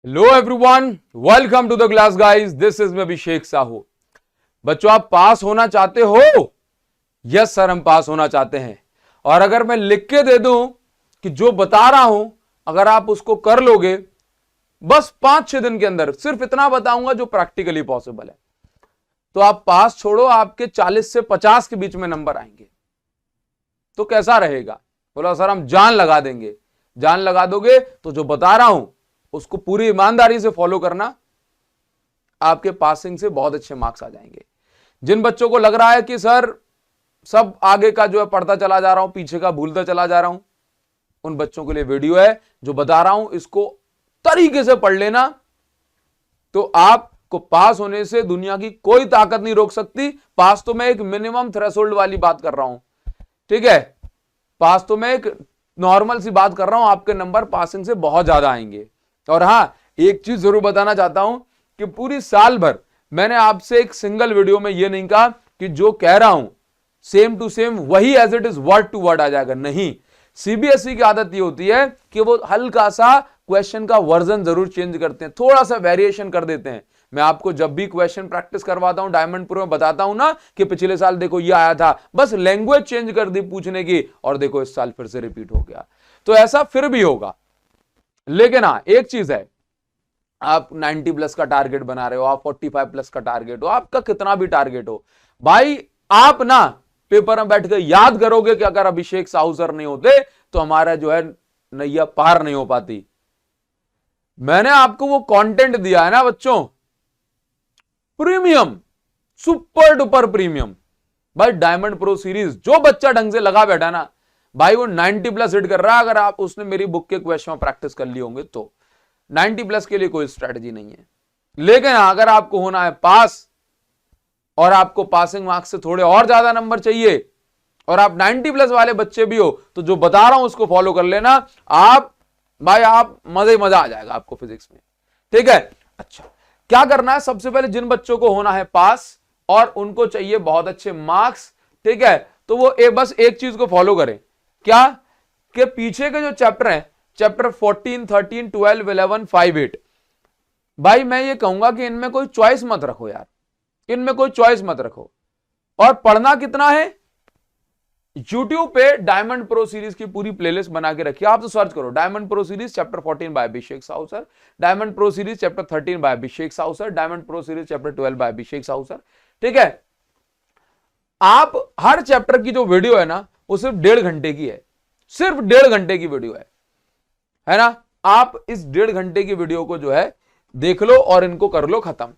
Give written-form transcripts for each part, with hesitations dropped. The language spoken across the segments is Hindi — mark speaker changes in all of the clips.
Speaker 1: Hello everyone, welcome to the class guys. This is मैं अभिषेक साहू। बच्चों, आप पास होना चाहते हो? यस सर, हम पास होना चाहते हैं। और अगर मैं लिख के दे दूं कि जो बता रहा हूं अगर आप उसको कर लोगे, बस 5-6 दिन के अंदर, सिर्फ इतना बताऊंगा जो प्रैक्टिकली पॉसिबल है, तो आप पास छोड़ो, आपके 40 से 50 के बीच में नंबर आएंगे। तो कैसा रहेगा? बोला सर हम जान लगा देंगे। जान लगा दोगे तो जो बता रहा हूं उसको पूरी ईमानदारी से फॉलो करना, आपके पासिंग से बहुत अच्छे मार्क्स आ जाएंगे। जिन बच्चों को लग रहा है कि सर सब आगे का जो है पढ़ता चला जा रहा हूं, पीछे का भूलता चला जा रहा हूं, उन बच्चों के लिए वीडियो है। जो बता रहा हूं इसको तरीके से पढ़ लेना, तो आपको पास होने से दुनिया की कोई ताकत नहीं रोक सकती। पास तो मैं एक मिनिमम थ्रेशोल्ड वाली बात कर रहा हूं, ठीक है? पास तो मैं एक नॉर्मल सी बात कर रहा हूं, आपके नंबर पासिंग से बहुत ज्यादा आएंगे। और हां, एक चीज जरूर बताना चाहता हूं कि पूरी साल भर मैंने आपसे एक सिंगल वीडियो में यह नहीं कहा कि जो कह रहा हूं सेम टू सेम वही as it is word to word आ जाएगा। नहीं, सीबीएसई की आदत यह होती है कि वो हल्का सा क्वेश्चन का वर्जन जरूर चेंज करते हैं, थोड़ा सा वेरिएशन कर देते हैं। मैं आपको जब भी क्वेश्चन प्रैक्टिस करवाता हूं डायमंड प्रो में बताता हूं ना कि पिछले साल देखो ये आया था, बस लैंग्वेज चेंज कर दी पूछने की, और देखो इस साल फिर से रिपीट हो गया। तो ऐसा फिर भी होगा। लेकिन हाँ, एक चीज है, आप 90 प्लस का टारगेट बना रहे हो, आप 45 प्लस का टारगेट हो, आपका कितना भी टारगेट हो, भाई आप ना पेपर में बैठ कर याद करोगे कि अगर अभिषेक साहू सर नहीं होते तो हमारा जो है नैया पार नहीं हो पाती। मैंने आपको वो कंटेंट दिया है ना बच्चों, प्रीमियम, सुपर डुपर प्रीमियम। भाई डायमंड प्रो सीरीज जो बच्चा ढंग से लगा बैठा ना भाई, वो 90 प्लस हिट कर रहा है। अगर आप उसने मेरी बुक के क्वेश्चन प्रैक्टिस कर लिए होंगे तो 90 प्लस के लिए कोई स्ट्रेटजी नहीं है। लेकिन अगर आपको होना है पास, और आपको पासिंग मार्क्स से थोड़े और ज्यादा नंबर चाहिए, और आप 90 प्लस वाले बच्चे भी हो, तो जो बता रहा हूं उसको फॉलो कर लेना। आप भाई, आप मजा आ जाएगा आपको फिजिक्स में, ठीक है? अच्छा, क्या करना है? सबसे पहले जिन बच्चों को होना है पास और उनको चाहिए बहुत अच्छे मार्क्स, ठीक है, तो वो बस एक चीज को फॉलो करें। क्या? कि पीछे के जो चैप्टर हैं, चैप्टर 14, 13, 12, 11, 5, 8, भाई मैं ये कहूंगा कि इनमें कोई चॉइस मत रखो यार, इनमें कोई चॉइस मत रखो। और पढ़ना कितना है? YouTube पे डायमंड प्रो सीरीज की पूरी प्लेलिस्ट बना के रखिए। आप तो सर्च करो diamond pro series chapter 14 by Abhishek Sahu sir, diamond pro series chapter 13 by Abhishek Sahu sir, diamond pro series chapter 12 by Abhishek Sahu sir, ठीक है? आप हर चैप्टर की जो वीडियो है ना वो सिर्फ 1.5 घंटे की है, सिर्फ 1.5 घंटे की वीडियो है ना? आप इस 1.5 घंटे की वीडियो को जो है देख लो और इनको कर लो खत्म।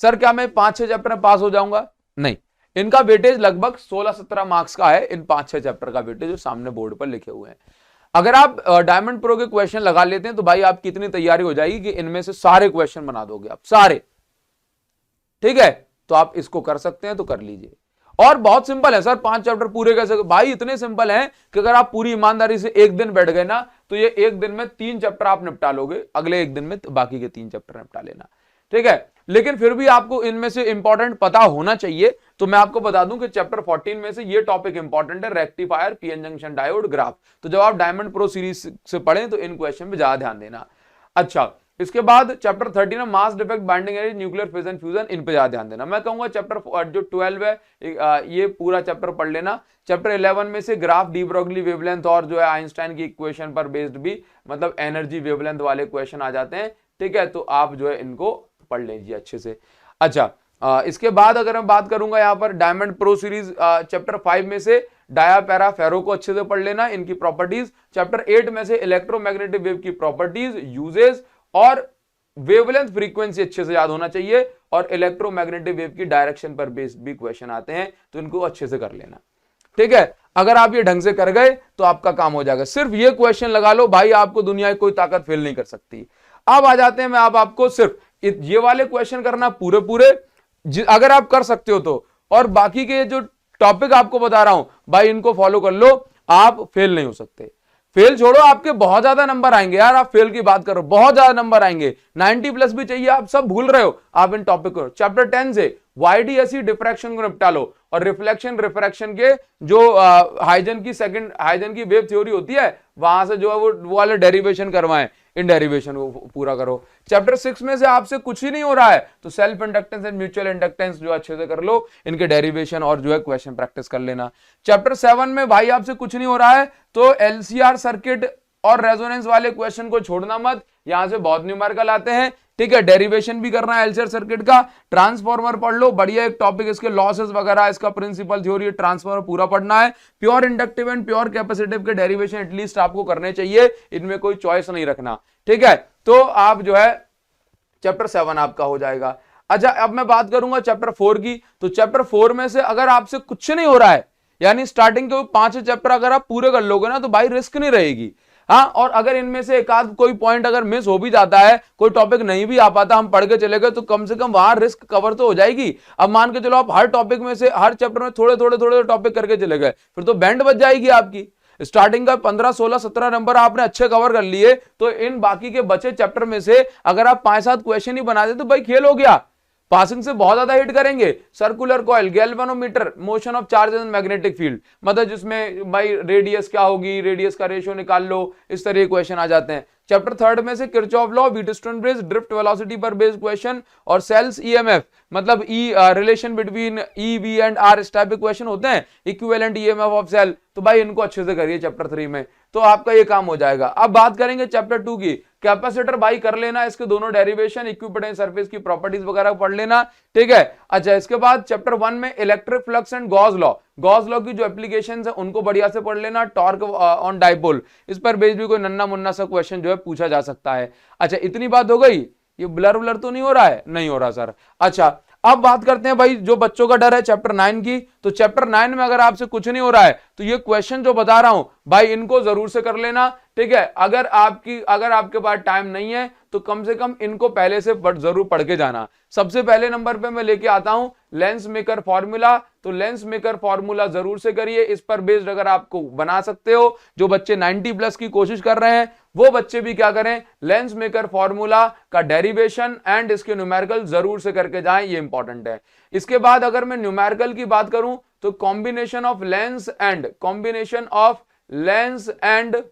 Speaker 1: सर क्या मैं 5-6 चैप्टर में पास हो जाऊंगा? नहीं, इनका वेटेज लगभग 16-17 मार्क्स का है। इन 5-6 चैप्टर का वेटेज जो सामने बोर्ड पर लिखे हुए हैं। अगर आप डायमंड प्रो के क्वेश्चन लगा लेते हैं तो भाई आपकी इतनी तैयारी हो जाएगी कि इनमें से सारे क्वेश्चन बना दोगे आप, सारे, ठीक है? तो आप इसको कर सकते हैं तो कर लीजिए। और बहुत सिंपल है सर, 5 चैप्टर पूरे कैसे? भाई इतने सिंपल हैं कि अगर आप पूरी ईमानदारी से एक दिन बैठ गए ना तो ये एक दिन में 3 चैप्टर आप निपटा लोगे, अगले एक दिन में बाकी के 3 चैप्टर निपटा लेना, ठीक है? लेकिन फिर भी आपको इनमें से इंपॉर्टेंट पता होना चाहिए। तो मैं आपको बता दूं कि चैप्टर 14 में से ये टॉपिक इंपॉर्टेंट है, rectifier, PN junction diode, graph. तो जब आप डायमंड प्रो सीरीज से पढ़ें तो इन क्वेश्चन पे ज्यादा ध्यान देना। अच्छा, इसके बाद चैप्टर 13 में mass defect, binding energy, nuclear fission fusion, इन पे ज्यादा ध्यान देना। मैं कहूंगा चैप्टर जो 12 है ये पूरा चैप्टर पढ़ लेना। चैप्टर 11 में से ग्राफ, डी ब्रोगली वेवलेंथ और जो है आइंस्टाइन की इक्वेशन पर बेस्ड भी मतलब एनर्जी वेवलेंथ वाले क्वेश्चन आ जाते हैं, ठीक है? तो आप जो है इनको पढ़ लीजिए अच्छे से। अच्छा, इसके बाद अगर मैं बात करूंगा यहां पर डायमंड प्रो सीरीज चैप्टर 5 में से डाया पैरा फेरो को अच्छे से पढ़ लेना, इनकी प्रॉपर्टीज। चैप्टर 8 में से इलेक्ट्रोमैग्नेटिक वेव की प्रॉपर्टीज, यूजेस और वेवलेंथ फ्रीक्वेंसी अच्छे से याद होना चाहिए, और इलेक्ट्रोमैग्नेटिक वेव की डायरेक्शन पर बेस्ड भी क्वेश्चन आते हैं, तो इनको अच्छे से कर लेना, ठीक है? अगर आप ये ढंग से कर गए तो आपका काम हो जाएगा। सिर्फ ये क्वेश्चन लगा लो भाई, आपको दुनिया की कोई ताकत फेल नहीं कर सकती। अब आ जाते हैं, मैं आपको सिर्फ ये वाले क्वेश्चन करना पूरे पूरे, अगर आप कर सकते हो तो, और बाकी के जो टॉपिक आपको बता रहा हूं भाई इनको फॉलो कर लो, आप फेल नहीं हो सकते। फेल छोड़ो, आपके बहुत ज्यादा नंबर आएंगे यार, आप फेल की बात करो, बहुत ज्यादा नंबर आएंगे, 90 प्लस भी चाहिए, आप सब भूल रहे हो। आप इन टॉपिक को चैप्टर 10 से वाईडीएसई डिफ्रैक्शन को निपटा लो, और रिफ्लेक्शन रिफ्रैक्शन के जो हाइजन की वेव थ्योरी होती है, वहां से जो है वो वाले डेरिवेशन करवाएं। इन डेरिवेशन को पूरा करो। चैप्टर 6 में से आपसे कुछ ही नहीं हो रहा है तो self inductance and mutual inductance जो अच्छे से कर लो, इनके डेरिवेशन और जो है क्वेश्चन प्रैक्टिस कर लेना। चैप्टर 7 में भाई आपसे कुछ नहीं हो रहा है तो एलसीआर सर्किट और रेजोनेंस वाले क्वेश्चन को छोड़ना मत, यहां से बहुत न्यूमेरिकल आते हैं, ठीक है। डेरिवेशन भी करना है एलसीआर सर्किट का, ट्रांसफॉर्मर पढ़ लो, बढ़िया एक टॉपिक इसके लॉसेस वगैरह, इसका प्रिंसिपल थ्योरी, ट्रांसफॉर्मर पूरा पढ़ना है। Pure inductive and pure capacitive के डेरिवेशन एटलीस्ट आपको करने चाहिए, इनमें कोई चॉइस नहीं रखना, ठीक है। तो आप जो है चैप्टर 7 आपका हो जाएगा। अच्छा, अब मैं बात करूंगा चैप्टर 4 की। तो चैप्टर 4 में से अगर आपसे कुछ नहीं हो रहा है, यानी स्टार्टिंग के 5 चैप्टर अगर आप पूरे कर लोगे ना तो भाई रिस्क नहीं रहेगी। हाँ, और अगर इनमें से एक आध कोई पॉइंट अगर मिस हो भी जाता है, कोई टॉपिक नहीं भी आ पाता, हम पढ़ के चले गए, तो कम से कम वहां रिस्क कवर तो हो जाएगी। अब मान के चलो आप हर टॉपिक में से, हर चैप्टर में थोड़े थोड़े टॉपिक करके चले गए, फिर तो बैंड बच जाएगी आपकी। स्टार्टिंग का 15, 16, 17 नंबर आपने अच्छे कवर कर लिए, तो इन बाकी के बचे चैप्टर में से अगर आप 5-7 क्वेश्चन ही बना दे तो भाई खेल हो गया। पासिंग से बहुत ज्यादा हिट करेंगे। Circular coil, galvanometer, motion of charges in magnetic field, मतलब जिसमें भाई रेडियस क्या होगी, रेडियस का रेशियो निकाल लो, इस तरह के क्वेश्चन आ जाते हैं। चैप्टर 3 में से Kirchhoff law, Wheatstone bridge, drift velocity पर बेस्ड क्वेश्चन और सेल्स ईएमएफ, मतलब relation between E V and R, इस टाइप के क्वेश्चन होते हैं, इक्विवेलेंट ईएमएफ ऑफ सेल, तो भाई इनको अच्छे से करिए चैप्टर 3 में, तो आपका ये काम हो जाएगा। अब बात करेंगे चैप्टर 2 की। कैपेसिटर भाई कर लेना, इसके दोनों डेरिवेशन, इक्विपोटेंस सरफेस की प्रॉपर्टीज वगैरह पढ़ लेना, ठीक है। अच्छा, इसके बाद चैप्टर 1 में electric flux and Gauss law, Gauss law की जो एप्लीकेशंस है उनको बढ़िया से पढ़ लेना। टॉर्क ऑन डाइपोल, इस पर बेस्ड भी कोई नन्ना मुन्ना सा क्वेश्चन जो है पूछा जा सकता है। अच्छा, इतनी बात हो गई। ये ब्लर तो नहीं हो रहा है? नहीं हो रहा सर। अच्छा, अब बात करते हैं भाई जो बच्चों का डर है चैप्टर 9 की। तो चैप्टर 9 में अगर आपसे कुछ नहीं हो रहा है तो ये क्वेश्चन जो बता रहा हूं भाई इनको जरूर से कर लेना, ठीक है। अगर आपके पास टाइम नहीं है तो कम से कम इनको पहले से जरूर पढ़ के जाना। सबसे पहले नंबर पे मैं लेके आता हूं लेंस मेकर फॉर्मूला, तो लेंस मेकर फॉर्मूला जरूर से करिए। इस पर बेस्ड अगर आपको बना सकते हो, जो बच्चे 90+ की कोशिश कर रहे हैं वो बच्चे भी क्या करें, लेंस मेकर फॉर्मूला का डेरिवेशन एंड इसके न्यूमेरिकल जरूर से करके जाएं, ये इंपॉर्टेंट है। इसके बाद अगर मैं न्यूमेरिकल की बात करूं तो combination of lens and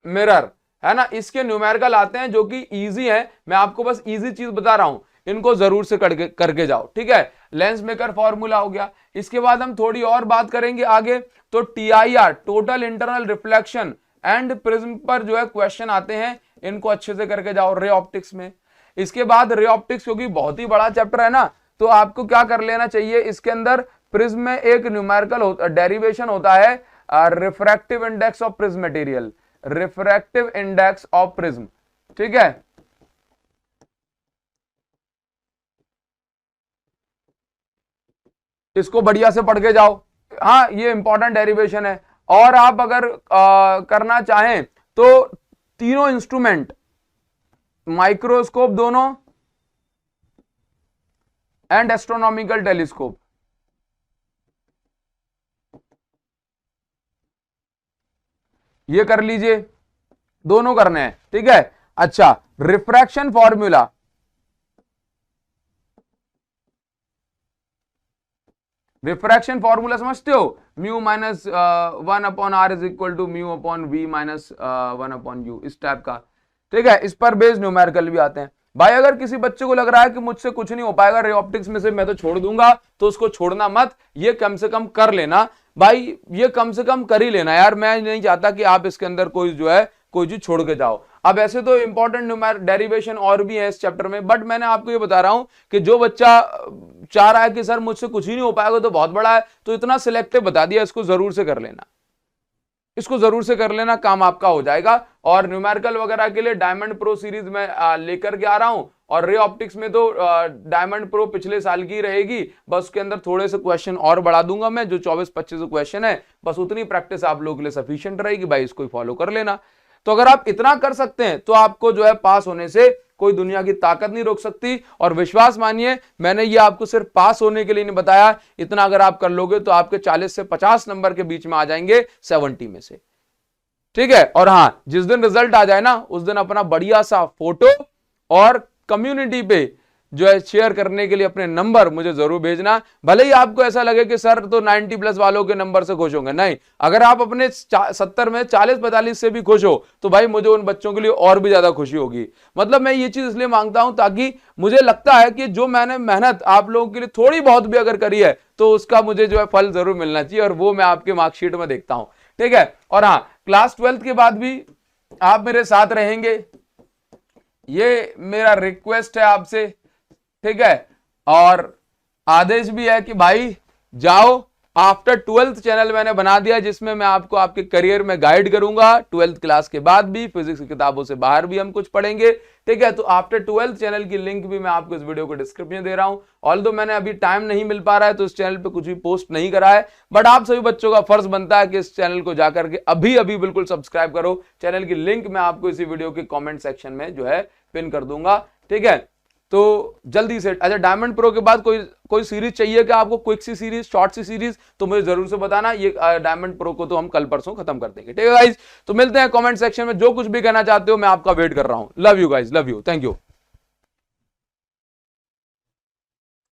Speaker 1: mirror, है ना, इसके न्यूमेरिकल आते हैं जो कि इजी है। मैं आपको बस इजी चीज बता रहा हूं, इनको जरूर से करके जाओ, ठीक है। लेंस मेकर फॉर्मूला हो गया। इसके बाद हम थोड़ी और बात करेंगे आगे, तो TIR, total internal reflection and prism पर जो है क्वेश्चन आते हैं, इनको अच्छे से करके जाओ रे ऑप्टिक्स में। इसके बाद रे ऑप्टिक्स क्योंकि बहुत ही बड़ा चैप्टर है ना, तो आपको क्या कर लेना चाहिए, इसके अंदर प्रिज्म में एक न्यूमेरिकल डेरिवेशन होता है, refractive index of prism material, refractive index of prism, ठीक है। इसको बढ़िया से पढ़ के जाओ। हाँ, ये इंपॉर्टेंट डेरिवेशन है। और आप अगर करना चाहें तो तीनों इंस्ट्रूमेंट, माइक्रोस्कोप दोनों एंड एस्ट्रोनॉमिकल टेलीस्कोप, ये कर लीजिए, दोनों करने हैं, ठीक है। अच्छा, रिफ्रैक्शन फॉर्मूला, रिफ्रैक्शन फॉर्मूला समझते हो, mu minus 1/r is equal to mu upon v minus 1/u, इस टाइप का, ठीक है। इस पर बेस्ड न्यूमेरिकल भी आते हैं। भाई अगर किसी बच्चे को लग रहा है कि मुझसे कुछ नहीं हो पाएगा रे ऑप्टिक्स में से, मैं तो छोड़ दूंगा, तो उसको छोड़ना मत, ये कम से कम कर लेना भाई, ये कम से कम कर ही लेना यार। मैं नहीं चाहता कि आप इसके अंदर कोई जो है कोई चीज छोड़ के जाओ। अब ऐसे तो इंपॉर्टेंट डेरिवेशन और भी है इस चैप्टर में, बट मैंने आपको ये बता रहा हूं कि जो बच्चा चाह रहा है कि सर मुझसे कुछ ही नहीं हो पाएगा तो बहुत बड़ा है, तो इतना सिलेक्टिव बता दिया, इसको जरूर से कर लेना, इसको जरूर से कर लेना, काम आपका हो जाएगा। और न्यूमेरिकल वगैरह के लिए डायमंड प्रो सीरीज में लेकर के आ रहा हूं, और रे ऑप्टिक्स में तो डायमंड प्रो पिछले साल की रहेगी, बस उसके अंदर थोड़े से क्वेश्चन और बढ़ा दूंगा मैं, जो 24-25 क्वेश्चन है, बस उतनी प्रैक्टिस आप लोगों के लिए सफिशिएंट रहेगी भाई, इसको फॉलो कर लेना। तो अगर आप इतना कर सकते हैं तो आपको जो है पास होने से कोई दुनिया की ताकत नहीं रोक सकती। और विश्वास मानिए, मैंने ये आपको सिर्फ पास होने के लिए नहीं बताया, इतना अगर आप कर लोगे तो आपके 40 से 50 नंबर के बीच में आ जाएंगे 70 में से, ठीक है। और हाँ, जिस दिन रिजल्ट आ जाए ना, उस दिन अपना बढ़िया सा फोटो और कम्युनिटी पे जो है शेयर करने के लिए अपने नंबर मुझे जरूर भेजना। भले ही आपको ऐसा लगे कि सर तो 90+ वालों के नंबर से खुश होंगे, नहीं, अगर आप अपने 70 में 40-45 से भी खुश हो तो भाई मुझे उन बच्चों के लिए और भी ज्यादा खुशी होगी। मतलब मैं ये चीज इसलिए मांगता हूं ताकि मुझे लगता है कि जो मैंने मेहनत आप लोगों के लिए थोड़ी बहुत भी अगर करी है तो उसका मुझे जो है फल जरूर मिलना चाहिए, और वो मैं आपके मार्कशीट में देखता हूं, ठीक है। और हाँ, क्लास 12th के बाद भी आप मेरे साथ रहेंगे, ये मेरा रिक्वेस्ट है आपसे, ठीक है। और आदेश भी है कि भाई जाओ, आफ्टर 12th चैनल मैंने बना दिया जिसमें मैं आपको आपके करियर में गाइड करूंगा। 12th क्लास के बाद भी फिजिक्स की किताबों से बाहर भी हम कुछ पढ़ेंगे, ठीक है। तो आफ्टर 12th चैनल की लिंक भी मैं आपको इस वीडियो को डिस्क्रिप्शन में दे रहा हूं। ऑल्दो मैंने अभी टाइम नहीं मिल पा रहा है तो इस चैनल पे कुछ भी पोस्ट नहीं करा है, बट आप सभी बच्चों का फर्ज बनता है कि इस चैनल को जाकर के अभी अभी बिल्कुल सब्सक्राइब करो। चैनल की लिंक मैं आपको इसी वीडियो के कॉमेंट सेक्शन में जो है पिन कर दूंगा, ठीक है। तो जल्दी से, अच्छा डायमंड प्रो के बाद कोई सीरीज चाहिए क्या आपको, क्विक सी सीरीज, शॉर्ट सी सीरीज, तो मुझे जरूर से बताना। ये डायमंड प्रो को तो हम कल परसों खत्म कर देंगे, ठीक है गाइज। तो मिलते हैं कमेंट सेक्शन में, जो कुछ भी कहना चाहते हो मैं आपका वेट कर रहा हूं। Love you guys, love you, thank you.